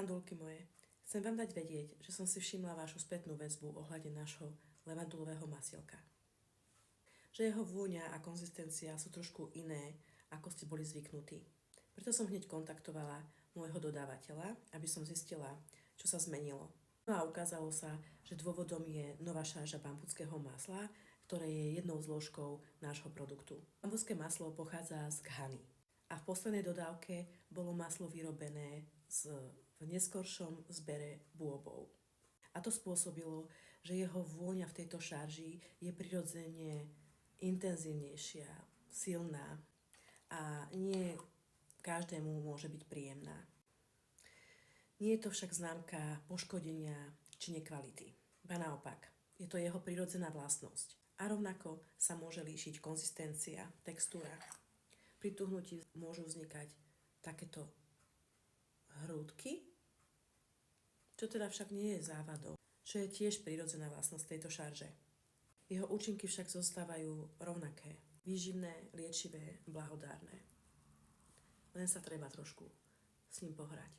Levandulky moje, chcem vám dať vedieť, že som si všimla vašu spätnú väzbu ohľadne nášho levandulového masielka. Že jeho vôňa a konzistencia sú trošku iné, ako ste boli zvyknutí. Preto som hneď kontaktovala môjho dodávateľa, aby som zistila, čo sa zmenilo. No a ukázalo sa, že dôvodom je nová šarža bambuckého masla, ktoré je jednou zložkou nášho produktu. Bambuské maslo pochádza z Ghany. A v poslednej dodávke bolo maslo vyrobené v neskoršom zbere bôbov. A to spôsobilo, že jeho vôňa v tejto šarži je prirodzene intenzívnejšia, silná a nie každému môže byť príjemná. Nie je to však známka poškodenia či nekvality. Ba naopak, je to jeho prirodzená vlastnosť. A rovnako sa môže líšiť konzistencia, textúra. Pri tuhnutí môžu vznikať takéto hrúdky, čo teda však nie je závadou, čo je tiež prirodzená vlastnosť tejto šarže. Jeho účinky však zostávajú rovnaké. Výživné, liečivé, blahodárne. Len sa treba trošku s ním pohrať.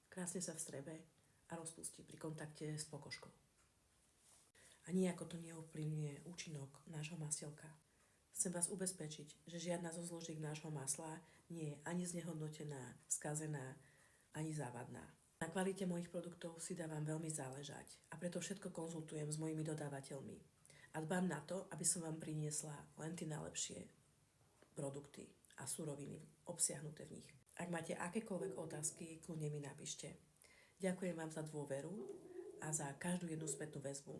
Krásne sa vstrebe a rozpustí pri kontakte s pokožkou. A nijako to neovplyvňuje účinok nášho masielka. Chcem vás ubezpečiť, že žiadna zo zložiek nášho masla nie je ani znehodnotená, skazená, ani závadná. Na kvalite mojich produktov si dávam veľmi záležať a preto všetko konzultujem s mojimi dodávateľmi. A dbám na to, aby som vám priniesla len tie najlepšie produkty a suroviny obsiahnuté v nich. Ak máte akékoľvek otázky, kľudne mi napíšte. Ďakujem vám za dôveru a za každú jednu spätnú väzbu.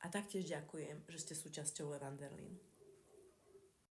A taktiež ďakujem, že ste súčasťou Levanderlin.